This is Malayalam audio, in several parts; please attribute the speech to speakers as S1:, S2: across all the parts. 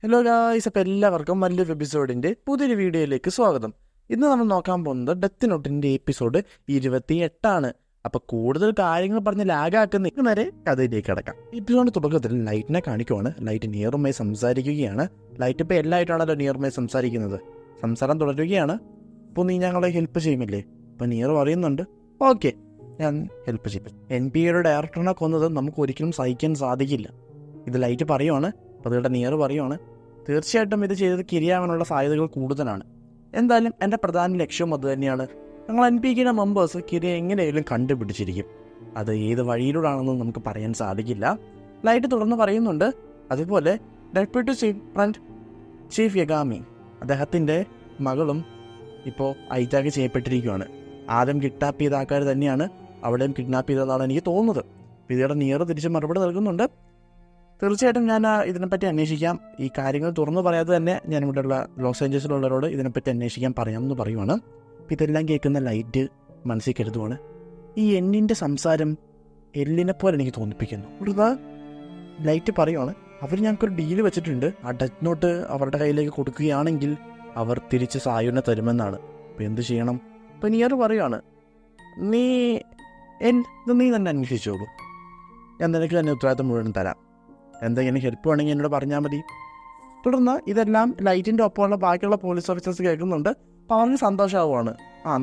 S1: ഹലോ ഗായ്സ്, അപ്പോൾ എല്ലാവർക്കും വലിയൊരു എപ്പിസോഡിൻ്റെ പുതിയൊരു വീഡിയോയിലേക്ക് സ്വാഗതം. ഇന്ന് നമ്മൾ നോക്കാൻ പോകുന്നത് ഡെത്ത് നോട്ടിൻ്റെ എപ്പിസോഡ് 28. അപ്പോൾ കൂടുതൽ കാര്യങ്ങൾ പറഞ്ഞ് ലാഗാക്കുന്ന നേരെ കഥയിലേക്ക് കിടക്കാം. എപ്പിസോഡിൻ്റെ തുടക്കത്തിൽ ലൈറ്റിനെ കാണിക്കുവാണ്. ലൈറ്റ് നിയറുമായി സംസാരിക്കുകയാണ്. ലൈറ്റ് ഇപ്പോൾ എല്ലായിട്ടാണല്ലോ നിയറുമായി സംസാരിക്കുന്നത്. സംസാരം തുടരുകയാണ്. അപ്പോൾ നീ ഞങ്ങളെ ഹെൽപ്പ് ചെയ്യുമില്ലേ? അപ്പോൾ നിയർ പറയുന്നുണ്ട്, ഓക്കെ ഞാൻ ഹെൽപ്പ് ചെയ്യും. NBA ഡയറക്ടറിനെ കൊന്നത് നമുക്ക് ഒരിക്കലും സഹിക്കാൻ സാധിക്കില്ല. ഇത് ലൈറ്റ് പറയുവാണ്. അപ്പോൾ അതുകൊണ്ട് നിയർ പറയുവാണ്, തീർച്ചയായിട്ടും ഇത് ചെയ്തത് കിരിയാവാനുള്ള സാധ്യതകൾ കൂടുതലാണ്. എന്തായാലും എൻ്റെ പ്രധാന ലക്ഷ്യവും അത് തന്നെയാണ്. ഞങ്ങൾ NPKയുടെ മെമ്പേഴ്സ് കിരിയെ എങ്ങനെയെങ്കിലും കണ്ടുപിടിച്ചിരിക്കും. അത് ഏത് വഴിയിലൂടെയാണെന്നും നമുക്ക് പറയാൻ സാധിക്കില്ല. ലൈറ്റ് തുടർന്ന് പറയുന്നുണ്ട്, അതുപോലെ ഡെപ്യൂട്ടി ചീഫ് യഗാമി അദ്ദേഹത്തിൻ്റെ മകളും ഇപ്പോൾ ഹൈജാക്ക് ചെയ്യപ്പെട്ടിരിക്കുകയാണ്. ആദ്യം കിഡ്നാപ്പ് ചെയ്ത ആൾക്കാർ തന്നെയാണ് അവിടെയും കിഡ്നാപ്പ് ചെയ്തതെന്നാണ് എനിക്ക് തോന്നുന്നത്. ഇതിയുടെ നിയർ തിരിച്ച് മറുപടി നൽകുന്നുണ്ട്, തീർച്ചയായിട്ടും ഞാൻ ഇതിനെപ്പറ്റി അന്വേഷിക്കാം. ഈ കാര്യങ്ങൾ തുറന്നു പറയാതെ തന്നെ ഞാൻ ഇവിടെയുള്ള ലോസ് ഏഞ്ചൽസിലുള്ളവരോട് ഇതിനെപ്പറ്റി അന്വേഷിക്കാൻ പറയാമെന്ന് പറയുവാണ്. അപ്പോൾ ഇതെല്ലാം കേൾക്കുന്ന ലൈറ്റ് മനസ്സിൽ കരുതുവാണ്, ഈ എന്നിൻ്റെ സംസാരം എല്ലിനെപ്പോലെ എനിക്ക് തോന്നിപ്പിക്കുന്നു. ഇവിടുന്ന് ലൈറ്റ് പറയുവാണ്, അവർ ഞങ്ങൾക്കൊരു ഡീല് വെച്ചിട്ടുണ്ട്. ആ ഡെത്ത് നോട്ട് അവരുടെ കയ്യിലേക്ക് കൊടുക്കുകയാണെങ്കിൽ അവർ തിരിച്ച് സായുവിനെ തരുമെന്നാണ്. അപ്പോൾ എന്ത് ചെയ്യണം? അപ്പോൾ നിയർ പറയുവാണ്, നീ തന്നെ അന്വേഷിച്ചോളൂ, ഞാൻ നിനക്ക് തന്നെ ഉത്തരവാദിത്തം മുഴുവൻ തരാം. എന്തെങ്കിലും ഹെൽപ്പ് വേണമെങ്കിൽ എന്നോട് പറഞ്ഞാൽ മതി. തുടർന്ന് ഇതെല്ലാം ലൈറ്റിൻ്റെ ഒപ്പമുള്ള ബാക്കിയുള്ള പോലീസ് ഓഫീസേഴ്സ് കേൾക്കുന്നുണ്ട്. അപ്പോൾ അവർക്ക് സന്തോഷമാവുകയാണ്.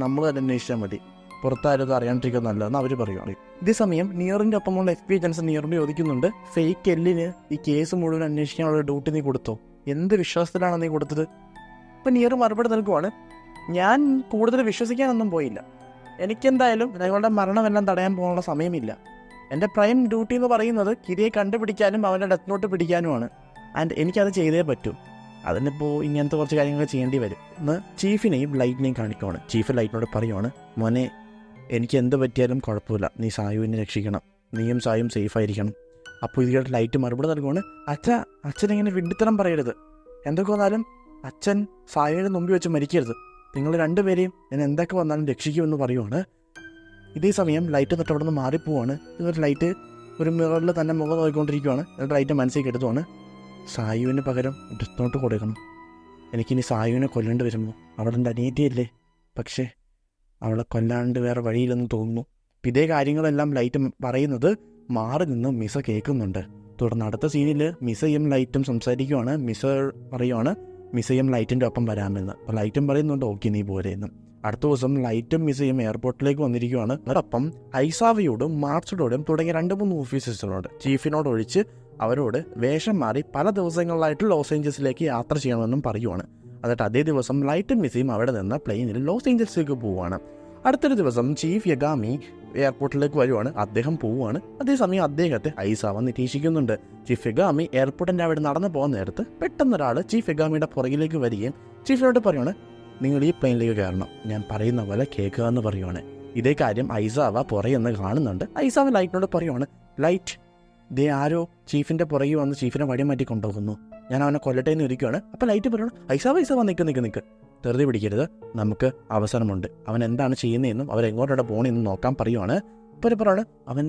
S1: നമ്മൾ തന്നെ അന്വേഷിച്ചാൽ മതി, പുറത്താരും അറിയാണ്ടിരിക്കുന്നത് നല്ലതെന്ന് അവർ പറയുകയാണ്. ഇതേസമയം നിയറിൻ്റെ ഒപ്പമുള്ള FBI ഏജൻസ് നിയറിന് ചോദിക്കുന്നുണ്ട്, ഫേക്ക് എല്ലിന് ഈ കേസ് മുഴുവൻ അന്വേഷിക്കാനുള്ള ഡ്യൂട്ടി നീ കൊടുത്തോ? എന്ത് വിശ്വാസത്തിലാണ് നീ കൊടുത്തത്? അപ്പോൾ നിയർ മറുപടി നൽകുവാണ്, ഞാൻ കൂടുതൽ വിശ്വസിക്കാനൊന്നും പോയില്ല. എനിക്കെന്തായാലും ഞങ്ങളുടെ മരണമെല്ലാം തടയാൻ പോകാനുള്ള സമയമില്ല. എൻ്റെ പ്രൈം ഡ്യൂട്ടി എന്ന് പറയുന്നത് കിരിയെ കണ്ടുപിടിക്കാനും അവൻ്റെ ഡെത്ത് നോട്ട് പിടിക്കാനുമാണ്. ആൻഡ് എനിക്കത് ചെയ്തേ പറ്റൂ. അതിനിപ്പോൾ ഇങ്ങനത്തെ കുറച്ച് കാര്യങ്ങൾ ചെയ്യേണ്ടി വരും എന്ന് ചീഫിനെയും ലൈറ്റിനെയും കാണിക്കുവാണ്. ചീഫ് ലൈറ്റിനോട് പറയുവാണ്, മോനെ എനിക്ക് എന്ത് പറ്റിയാലും കുഴപ്പമില്ല, നീ സായുവിനെ രക്ഷിക്കണം, നീയും സായും സേഫായിരിക്കണം. അപ്പോൾ ഇതിൻ്റെ ലൈറ്റ് മറുപടി നൽകുവാണ്, അച്ഛനിങ്ങനെ വിഡ്ഢിത്തരം പറയരുത്. എന്തൊക്കെ വന്നാലും അച്ഛൻ സായുവിൻ്റെ മുമ്പിൽ വെച്ച് മരിക്കരുത്. നിങ്ങൾ രണ്ടുപേരെയും ഞാൻ എന്തൊക്കെ വന്നാലും രക്ഷിക്കുമെന്ന് പറയുവാണ്. ഇതേ സമയം ലൈറ്റ് തൊട്ട് അവിടെ നിന്ന് മാറിപ്പോവാണ്. ഇതൊരു ലൈറ്റ് ഒരു മിററിൽ തന്നെ മുഖം നോക്കിക്കൊണ്ടിരിക്കുകയാണ്. എന്നിട്ട് ലൈറ്റ് മനസ്സിൽ കെടുത്തുവാണ്, സായുവിന് പകരം ഡെത്ത് നോട്ട് കൊടുക്കണം. എനിക്കിനി സായുവിനെ കൊല്ലേണ്ടി വരുമ്പോൾ അവളെ എൻ്റെ അനിയത്തിയല്ലേ, പക്ഷേ അവളെ കൊല്ലാണ്ട് വേറെ വഴിയില്ലെന്ന് തോന്നുന്നു. ഇതേ കാര്യങ്ങളെല്ലാം ലൈറ്റ് പറയുന്നത് മാറി നിന്ന് മിസ കേൾക്കുന്നുണ്ട്. തുടർന്ന് അടുത്ത സീനിൽ മിസയും ലൈറ്റും സംസാരിക്കുവാണ്. മിസ പറയുവാണ് മിസയും ലൈറ്റിൻ്റെ ഒപ്പം വരാമെന്ന്. അപ്പോൾ ലൈറ്റും പറയുന്നുണ്ട്, ഓക്കെ നീ പോരെയെന്ന്. അടുത്ത ദിവസം ലൈറ്റും മിസയും എയർപോർട്ടിലേക്ക് വന്നിരിക്കുകയാണ്. അതോടൊപ്പം ഐസാവയോടും മാർച്ചോടും തുടങ്ങിയ 2-3 ഓഫീസേഴ്സിനോട് ചീഫിനോട് ഒഴിച്ച് അവരോട് വേഷം മാറി പല ദിവസങ്ങളിലായിട്ട് ലോസ് ഏഞ്ചൽസിലേക്ക് യാത്ര ചെയ്യണമെന്നും പറയുവാണ്. എന്നിട്ട് അതേ ദിവസം ലൈറ്റും മിസയും അവിടെ നിന്ന് പ്ലെയിനിൽ ലോസ് ഏഞ്ചൽസിലേക്ക് പോവുകയാണ്. അടുത്തൊരു ദിവസം ചീഫ് യഗാമി എയർപോർട്ടിലേക്ക് വരുവാണ്. അദ്ദേഹം പോവുകയാണ്. അതേസമയം അദ്ദേഹത്തെ ഐസാവ നിരീക്ഷിക്കുന്നുണ്ട്. ചീഫ് യഗാമി എയർപോർട്ടിൻ്റെ അവിടെ നടന്നു പോകുന്ന നേരത്ത് പെട്ടെന്നൊരാൾ ചീഫ് യഗാമിയുടെ പുറകിലേക്ക് വരികയും ചീഫിനോട് പറയുവാണ്, നിങ്ങൾ ഈ പ്ലെയിനിലേക്ക് കയറണം, ഞാൻ പറയുന്ന പോലെ കേൾക്കുക എന്ന് പറയുവാണ്. ഇതേ കാര്യം ഐസാവ പുറകെന്ന് കാണുന്നുണ്ട്. ഐസാവ ലൈറ്റിനോട് പറയുവാണ്, ലൈറ്റ് ദേ ആരോ ചീഫിൻ്റെ പുറകെ വന്ന് ചീഫിനെ വടി മാറ്റി കൊണ്ടുപോകുന്നു, ഞാൻ അവനെ കൊല്ലട്ടെ എന്ന് ഇരിക്കുകയാണ്. അപ്പോൾ ലൈറ്റ് പറയുന്നു, ഐസാവ നിൽക്ക് തെറുതി പിടിക്കരുത്, നമുക്ക് അവസരമുണ്ട്. അവൻ എന്താണ് ചെയ്യുന്നതെന്നും അവരെങ്ങോട്ടാണ് പോകണമെന്നും നോക്കാൻ പറയുവാണ്. ഇപ്പോൾ പറയുകയാണ്, അവൻ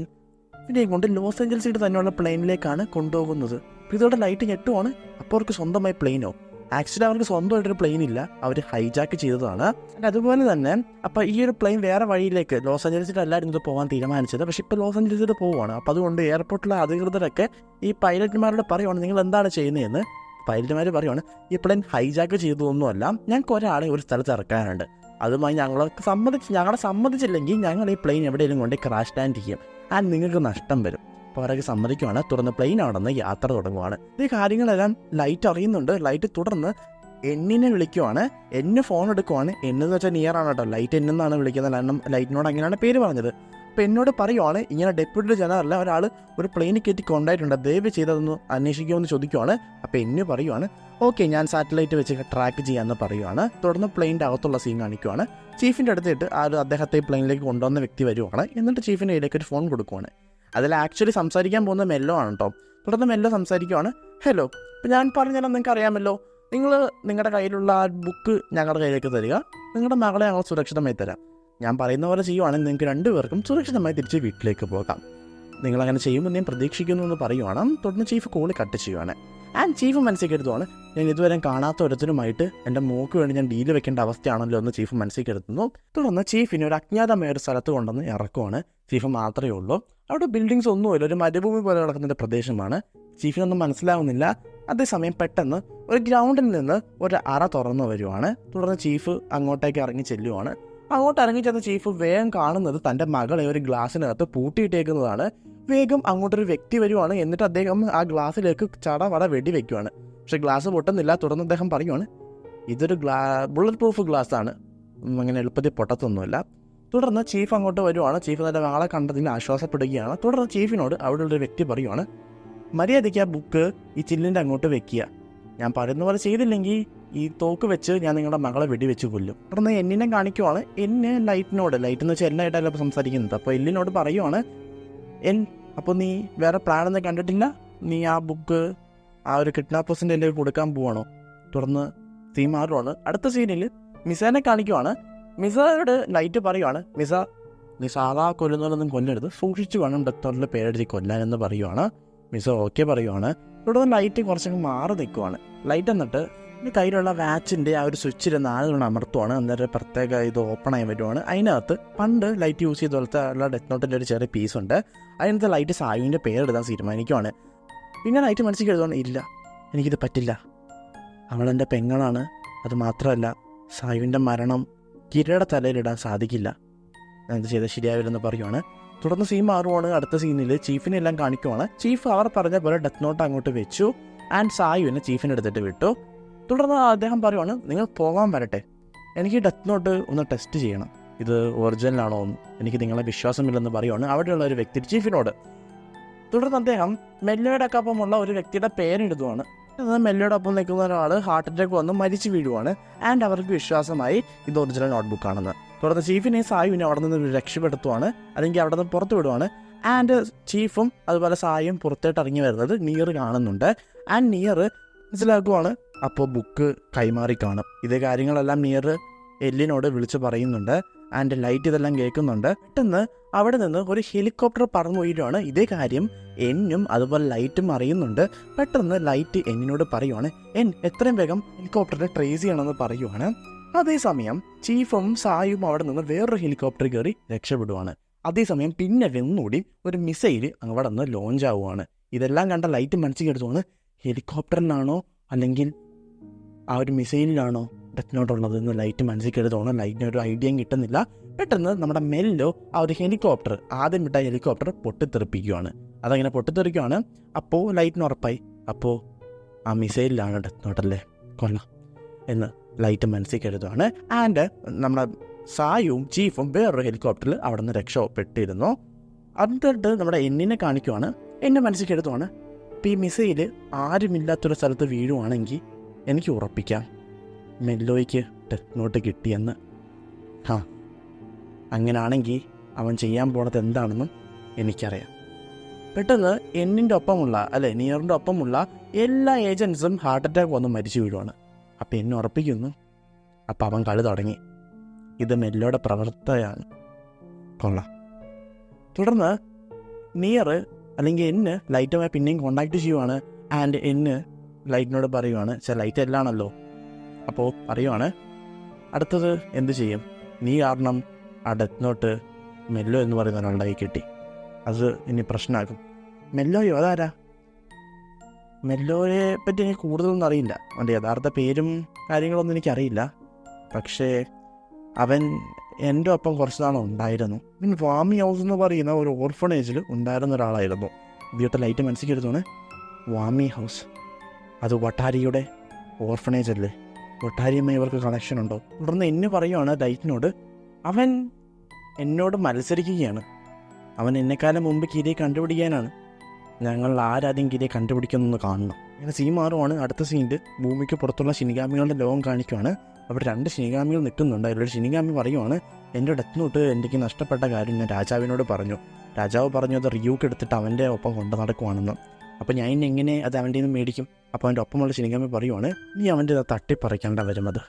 S1: ഇവനെയും കൊണ്ട് ലോസ് ഏഞ്ചൽസിയുടെ തന്നെയുള്ള പ്ലെയിനിലേക്കാണ് കൊണ്ടുപോകുന്നത്. ഇതോടെ ലൈറ്റ് ഞെട്ടുവാണ്. അപ്പോൾ അവർക്ക് സ്വന്തമായി പ്ലെയിനോ? ആക്ച്വലി അവർക്ക് സ്വന്തമായിട്ടൊരു പ്ലെയിൻ ഇല്ല, അവർ ഹൈജാക്ക് ചെയ്തതാണ്. അതുപോലെ തന്നെ അപ്പോൾ ഈ ഒരു പ്ലെയിൻ വേറെ വഴിയിലേക്ക് ലോസ് ഏഞ്ചൽസിൽ അല്ലായിരുന്നു ഇത് പോകാൻ തീരുമാനിച്ചത്, പക്ഷേ ഇപ്പോൾ ലോസ് ഏഞ്ചൽസിൽ പോവുകയാണ്. അപ്പോൾ അതുകൊണ്ട് എയർപോർട്ടിലെ അധികൃതരൊക്കെ ഈ പൈലറ്റ്മാരോട് പറയുവാണ്, നിങ്ങൾ എന്താണ് ചെയ്യുന്നതെന്ന്. പൈലറ്റ്മാർ പറയുവാണ്, ഈ പ്ലെയിൻ ഹൈജാക്ക് ചെയ്തതൊന്നുമല്ല, ഞങ്ങൾക്ക് ഒരാളെ ഒരു സ്ഥലത്ത് ഇറക്കാനുണ്ട്, അതുമായി ഞങ്ങളെ സമ്മതിച്ചില്ലെങ്കിൽ ഞങ്ങൾ ഈ പ്ലെയിൻ എവിടെയെങ്കിലും കൊണ്ട് ക്രാഷ് ലാൻഡ് ചെയ്യും, ആൻഡ് നിങ്ങൾക്ക് നഷ്ടം വരും. അപ്പോൾ അവരൊക്കെ സമ്മതിക്കുവാണ്. തുറന്ന് പ്ലെയിൻ അവിടെ നിന്ന് യാത്ര തുടങ്ങുവാണ്. ഈ കാര്യങ്ങളെല്ലാം ലൈറ്റ് അറിയുന്നുണ്ട്. ലൈറ്റ് തുടർന്ന് എന്നിനെ വിളിക്കുവാണ്. എന്നെ ഫോൺ എടുക്കുവാണ്. എന്നെന്ന് വെച്ചാൽ നിയറാണ് കേട്ടോ, ലൈറ്റ് എന്നെന്നാണ് വിളിക്കുന്നത്, കാരണം ലൈറ്റിനോട് അങ്ങനെയാണ് പേര് പറഞ്ഞത്. അപ്പോൾ എന്നോട് പറയുവാണ്, ഇങ്ങനെ ഡെപ്യൂട്ടി ജനറൽ ഒരാൾ ഒരു പ്ലെയിനിൽ കയറ്റി കൊണ്ടായിട്ടുണ്ട്, ദയവ് ചെയ്തതൊന്ന് അന്വേഷിക്കുമെന്ന് ചോദിക്കുവാണ്. അപ്പോൾ എന്നെ പറയുവാണ്, ഓക്കെ ഞാൻ സാറ്റലൈറ്റ് വെച്ച് ട്രാക്ക് ചെയ്യാമെന്ന് പറയുവാണ്. തുടർന്ന് പ്ലെയിൻ്റെ അകത്തുള്ള സീൻ കാണിക്കുവാണ്. ചീഫിൻ്റെ അടുത്തിട്ട് അദ്ദേഹത്തെ പ്ലെയിനിലേക്ക് കൊണ്ടുവന്ന വ്യക്തി വരുവാണ്. എന്നിട്ട് ചീഫിൻ്റെ കയ്യിലേക്ക് ഒരു ഫോൺ കൊടുക്കുവാണ്. അതിൽ ആക്ച്വലി സംസാരിക്കാൻ പോകുന്ന മെല്ലോ ആണ് കേട്ടോ. തുടർന്ന് മെല്ലോ സംസാരിക്കുവാണ്, ഹലോ, ഇപ്പോൾ ഞാൻ പറഞ്ഞാൽ നിങ്ങൾക്ക് അറിയാമല്ലോ, നിങ്ങൾ നിങ്ങളുടെ കയ്യിലുള്ള ആ ബുക്ക് ഞങ്ങളുടെ കയ്യിലേക്ക് തരിക, നിങ്ങളുടെ മകളെ ഞങ്ങൾ സുരക്ഷിതമായി തരാം. ഞാൻ പറയുന്ന പോലെ ചെയ്യുവാണെങ്കിൽ നിങ്ങൾക്ക് രണ്ടുപേർക്കും സുരക്ഷിതമായി തിരിച്ച് വീട്ടിലേക്ക് പോകാം. നിങ്ങളങ്ങനെ ചെയ്യുമെന്ന് ഞാൻ പ്രതീക്ഷിക്കുന്നു എന്ന് പറയുവാണ്. തുടർന്ന് ചീഫ് കോള് കട്ട് ചെയ്യുവാണ്. ആൻഡ് ചീഫ് മനസ്സിൽ കരുതുവാണ് ഞാൻ ഇതുവരെ കാണാത്ത ഒരുത്തരുമായിട്ട് എൻ്റെ മോക്ക് വേണ്ടി ഞാൻ ഡീല് വെക്കേണ്ട അവസ്ഥയാണല്ലോ എന്ന് ചീഫ് മനസ്സിൽ കരുതുന്നു. തുടർന്ന് ചീഫിനെ ഒരു അജ്ഞാതമായ ഒരു സ്ഥലത്ത് കൊണ്ടുവന്ന് ഇറക്കുവാണ്. ചീഫ് മാത്രമേ ഉള്ളൂ. അവിടെ ബിൽഡിങ്സ് ഒന്നുമില്ല, ഒരു മരുഭൂമി പോലെ കിടക്കുന്ന പ്രദേശമാണ്. ചീഫിനൊന്നും മനസ്സിലാവുന്നില്ല. അതേസമയം പെട്ടെന്ന് ഒരു ഗ്രൗണ്ടിൽ നിന്ന് ഒരു അറ തുറന്നു വരുവാണ്. തുടർന്ന് ചീഫ് അങ്ങോട്ടേക്ക് ഇറങ്ങി ചെല്ലുവാണ്. അങ്ങോട്ട് ഇറങ്ങി ചെന്ന ചീഫ് വേഗം കാണുന്നത് തൻ്റെ മകളെ ഒരു ഗ്ലാസ്സിനകത്ത് പൂട്ടിയിട്ടേക്കുന്നതാണ്. വേഗം അങ്ങോട്ടൊരു വ്യക്തി വരുവാണ്. എന്നിട്ട് അദ്ദേഹം ആ ഗ്ലാസ്സിലേക്ക് ചടവട വെടി വെക്കുവാണ്. പക്ഷെ ഗ്ലാസ് പൊട്ടുന്നില്ല. തുടർന്ന് അദ്ദേഹം പറയുവാണ് ഇതൊരു ബുള്ളറ്റ് പ്രൂഫ് ഗ്ലാസ് ആണ്, അങ്ങനെ എളുപ്പത്തിൽ പൊട്ടത്തൊന്നുമില്ല. തുടർന്ന് ചീഫ് അങ്ങോട്ട് വരുവാണ്. ചീഫ് തൻ്റെ മകളെ കണ്ടതിൽ ആശ്വാസപ്പെടുകയാണ്. തുടർന്ന് ചീഫിനോട് അവിടെയുള്ളൊരു വ്യക്തി പറയുവാണ് മര്യാദയ്ക്ക് ആ ബുക്ക് ഈ ചില്ലിൻ്റെ അങ്ങോട്ട് വെക്കുക, ഞാൻ പറയുന്ന പോലെ ചെയ്തില്ലെങ്കിൽ ഈ തോക്ക് വെച്ച് ഞാൻ നിങ്ങളുടെ മകളെ വെടിവെച്ച് കൊല്ലും. തുടർന്ന് എന്നിനെ കാണിക്കുവാണ്. എന്നെ ലൈറ്റ് എന്ന് വെച്ചാൽ എല്ലായിട്ടല്ല സംസാരിക്കുന്നത്. അപ്പോൾ എല്ലിനോട് പറയുവാണ് അപ്പോൾ നീ വേറെ പ്ലാനൊന്നും കണ്ടിട്ടില്ല, നീ ആ ബുക്ക് ആ ഒരു കിഡ്നാപ്പേഴ്സിൻ്റെ എൻ്റെ കൊടുക്കാൻ പോവാണോ? തുടർന്ന് സീൻ മാറുവാണ്. അടുത്ത സീനിൽ മിസേനെ കാണിക്കുവാണ്. മിസയോട് ലൈറ്റ് പറയുവാണ് നീ സാധാ കൊല്ലുന്നവരൊന്നും കൊല്ലരുത്, സൂക്ഷിച്ചു വേണം ഡെത്തോറിൽ പേരെഴുതി കൊല്ലാനെന്ന് പറയുവാണ്. മിസ ഓക്കെ പറയുവാണ്. തുടർന്ന് ലൈറ്റ് കുറച്ചങ്ങ് മാറി നിൽക്കുവാണ്. ലൈറ്റ് എന്നിട്ട് കയ്യിലുള്ള വാച്ചിൻ്റെ ആ ഒരു സ്വിച്ചിരുന്ന് ആളുകൾ അമർത്തുവാണ്. അന്നേരം പ്രത്യേക ഇത് ഓപ്പണായി വരുവാണ്. അതിനകത്ത് പണ്ട് ലൈറ്റ് യൂസ് ചെയ്ത പോലത്തെ ഉള്ള ഡെത്ത് നോട്ടിൻ്റെ ഒരു ചെറിയ പീസുണ്ട്. അതിനകത്ത് ലൈറ്റ് സായുവിൻ്റെ പേരെഴുതാൻ തീരുമാനിക്കുവാണ്. പിന്നെ ലൈറ്റ് മനസ്സിൽ എഴുതുവാണ് ഇല്ല, എനിക്കിത് പറ്റില്ല, അവളെൻ്റെ പെങ്ങളാണ്, അത് മാത്രമല്ല സായുവിൻ്റെ മരണം കിരയുടെ തലയിലിടാൻ സാധിക്കില്ല, ഞാൻ ഇത് ചെയ്താൽ ശരിയാവില്ലെന്ന് പറയുവാണ്. തുടർന്ന് സീൻ മാറുവാണ്. അടുത്ത സീനിൽ ചീഫിനെ എല്ലാം കാണിക്കുവാണ്. ചീഫ് അവർ പറഞ്ഞ പോലെ ഡെത്ത് നോട്ട് അങ്ങോട്ട് വെച്ചു ആൻഡ് സായുവിനെ ചീഫിനെ എടുത്തിട്ട് വിട്ടു. തുടർന്ന് അദ്ദേഹം പറയുവാണ് നിങ്ങൾ പോകാൻ വരട്ടെ, എനിക്ക് ഡെത്ത് നോട്ട് ഒന്ന് ടെസ്റ്റ് ചെയ്യണം, ഇത് ഒറിജിനലാണോ എന്ന്, എനിക്ക് നിങ്ങളെ വിശ്വാസമില്ലെന്ന് പറയുവാണ് അവിടെയുള്ള ഒരു വ്യക്തി ചീഫിനോട്. തുടർന്ന് അദ്ദേഹം മെല്ലോയുടെ ഒപ്പമുള്ള ഒരു വ്യക്തിയുടെ പേരെഴുതുവാണ്. മെല്ലോയുടെ ഒപ്പം നിൽക്കുന്ന ഒരാൾ ഹാർട്ട് അറ്റാക്ക് വന്ന് മരിച്ചു വീഴുവാണ്. ആൻഡ് അവർക്ക് വിശ്വാസമായി ഇത് ഒറിജിനൽ നോട്ട്ബുക്കാണെന്ന്. തുടർന്ന് ചീഫിനെ സായുവിനെ അവിടെ നിന്ന് രക്ഷപ്പെടുത്തുവാണ്, അല്ലെങ്കിൽ അവിടെ നിന്ന് പുറത്തു വിടുവാണ്. ആൻഡ് ചീഫും അതുപോലെ സായും പുറത്തോട്ട് ഇറങ്ങി വരുന്നത് നിയർ കാണുന്നുണ്ട്. ആൻഡ് നിയർ മനസ്സിലാക്കുവാണ് അപ്പോൾ ബുക്ക് കൈമാറി കാണും. ഇതേ കാര്യങ്ങളെല്ലാം നിയർ എല്ലിനോട് വിളിച്ച് പറയുന്നുണ്ട്. ആൻഡ് ലൈറ്റ് ഇതെല്ലാം കേൾക്കുന്നുണ്ട്. പെട്ടെന്ന് അവിടെ നിന്ന് ഒരു ഹെലികോപ്റ്റർ പറന്നു പോയിട്ടാണ്. ഇതേ കാര്യം എന്നും അതുപോലെ ലൈറ്റും അറിയുന്നുണ്ട്. പെട്ടെന്ന് ലൈറ്റ് എന്നിനോട് പറയുവാണ് എത്രയും വേഗം ഹെലികോപ്റ്ററിനെ ട്രേസ് ചെയ്യണമെന്ന് പറയുവാണ്. അതേസമയം ചീഫും സായും അവിടെ നിന്ന് വേറൊരു ഹെലികോപ്റ്റർ കയറി രക്ഷപ്പെടുവാണ്. അതേസമയം പിന്നെ വെന്നൂടി ഒരു മിസൈൽ അവിടെ നിന്ന് ലോഞ്ച് ആവുകയാണ്. ഇതെല്ലാം കണ്ട ലൈറ്റ് മനസ്സിൽ കെടുത്തുവാണ് ഹെലികോപ്റ്ററിലാണോ അല്ലെങ്കിൽ ആ ഒരു മിസൈലിലാണോ ഡെത്ത് നോട്ട് ഉള്ളത് എന്ന് ലൈറ്റ് മനസ്സിൽ കരുതുവാണ്. ലൈറ്റിന് ഒരു ഐഡിയയും കിട്ടുന്നില്ല. പെട്ടെന്ന് നമ്മുടെ മെല്ലോ ആ ഒരു ഹെലികോപ്റ്റർ ആദ്യം വിട്ട ഹെലികോപ്റ്റർ പൊട്ടിത്തെറിപ്പിക്കുകയാണ്. അതങ്ങനെ പൊട്ടിത്തെറിക്കുകയാണ്. അപ്പോൾ ലൈറ്റിന് ഉറപ്പായി അപ്പോൾ ആ മിസൈലിലാണ് ഡെത്ത് നോട്ടല്ലേ, കൊല്ലാം എന്ന് ലൈറ്റ് മനസ്സിൽ കരുതുവാണ്. ആൻഡ് നമ്മുടെ സായും ചീഫും വേറൊരു ഹെലികോപ്റ്ററിൽ അവിടെ നിന്ന് രക്ഷപ്പെട്ടിരുന്നു. എന്നിട്ട് നമ്മുടെ എന്നിനെ കാണിക്കുവാണ്. എന്നെ മനസ്സിൽ കരുതുവാണ് ഇപ്പോൾ ഈ മിസൈൽ ആരുമില്ലാത്തൊരു സ്ഥലത്ത് വീഴുവാണെങ്കിൽ എനിക്ക് ഉറപ്പിക്കാം മെല്ലോയ്ക്ക് ഡെത്ത് നോട്ട് കിട്ടിയെന്ന്. അങ്ങനാണെങ്കിൽ അവൻ ചെയ്യാൻ പോണത് എന്താണെന്നും എനിക്കറിയാം. പെട്ടെന്ന് എന്നിൻ്റെ ഒപ്പമുള്ള നിയറിൻ്റെ ഒപ്പമുള്ള എല്ലാ ഏജൻസും ഹാർട്ട് അറ്റാക്ക് വന്ന് മരിച്ചു വീഴുവാണ്. അപ്പം എന്നെ ഉറപ്പിക്കുന്നു അപ്പം അവൻ കളി തുടങ്ങി, ഇത് മെല്ലോയുടെ പ്രവർത്തനമാണ്, കൊള്ളാം. തുടർന്ന് നിയർ അല്ലെങ്കിൽ എന്ന് ലൈറ്റുമായി പിന്നെയും കോണ്ടാക്ട് ചെയ്യുവാണ്. ആൻഡ് എന്ന് ലൈറ്റിനോട് പറയുവാണ് ലൈറ്റ് എല്ലാണല്ലോ, അപ്പോൾ പറയുവാണ് അടുത്തത് എന്ത് ചെയ്യും, നീ കാരണം ആ ഡെത്ത് നോട്ട് മെല്ലോ എന്ന് പറയുന്ന ഒരാളുടെ കൈ കിട്ടി, അത് ഇനി പ്രശ്നമാകും. മെല്ലോയോ അതാരാ? മെല്ലോയെ പറ്റി എനിക്ക് കൂടുതലൊന്നും അറിയില്ല, അവൻ്റെ യഥാർത്ഥ പേരും കാര്യങ്ങളൊന്നും എനിക്കറിയില്ല. പക്ഷേ അവൻ എൻ്റെ ഒപ്പം കുറച്ച് നാളും ഉണ്ടായിരുന്നു. വാമി ഹൗസ് എന്ന് പറയുന്ന ഒരു ഓർഫണേജിൽ ഉണ്ടായിരുന്ന ഒരാളായിരുന്നു. ഇതിട്ട് ലൈറ്റ് മനസ്സിൽ എടുത്തോണ് വാമി ഹൗസ്, അത് വട്ടാരിയുടെ ഓർഫണേജ് അല്ലേ, വട്ടാരിയുമായി ഇവർക്ക് കണക്ഷൻ ഉണ്ടോ? തുടർന്ന് എന്നെ പറയുവാണ് ലൈറ്റിനോട് അവൻ എന്നോട് മത്സരിക്കുകയാണ്, അവൻ എന്നെക്കാലം മുമ്പ് കിരിയെ കണ്ടുപിടിക്കാനാണ്, ഞങ്ങൾ ആരാദ്യം കിരിയെ കണ്ടുപിടിക്കുന്നതെന്ന് കാണണം. ഇങ്ങനെ സീൻ മാറുവാണ്. അടുത്ത സീനിൽ ഭൂമിക്ക് പുറത്തുള്ള ശിനിഗാമികളുടെ ലോകം കാണിക്കുവാണ്. അവിടെ 2 ശിനിഗാമികൾ നിൽക്കുന്നുണ്ട്. അതിലൊരു ശിനിഗാമി പറയുവാണ് എൻ്റെ ഡെത്ത് നോട്ട് എനിക്ക് നഷ്ടപ്പെട്ട കാര്യം ഞാൻ രാജാവിനോട് പറഞ്ഞു. രാജാവ് പറഞ്ഞു അത് റിയൂക്ക് എടുത്തിട്ട് അവൻ്റെ ഒപ്പം കൊണ്ടു നടക്കുവാണെന്ന്. അപ്പോൾ ഞാൻ ഇനി എങ്ങനെ അത് അവൻ്റെ നിന്ന് മേടിക്കും? അപ്പോൾ അവൻ്റെ ഒപ്പമുള്ള ശിനിഗാമി പറയുവാണ് നീ അവൻ്റെ തട്ടിപ്പറിക്കേണ്ട വരും അത്.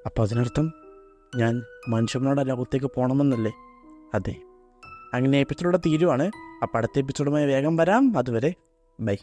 S1: അപ്പോൾ അതിനർത്ഥം ഞാൻ മനുഷ്യനോട് ലോകത്തേക്ക് പോകണമെന്നല്ലേ? അതെ. അങ്ങനെ എപ്പിസോഡോടെ തീരുവാണ്. അപ്പോൾ അടുത്ത എപ്പിസോഡുമായി വേഗം വരാം. അതുവരെ ബൈ.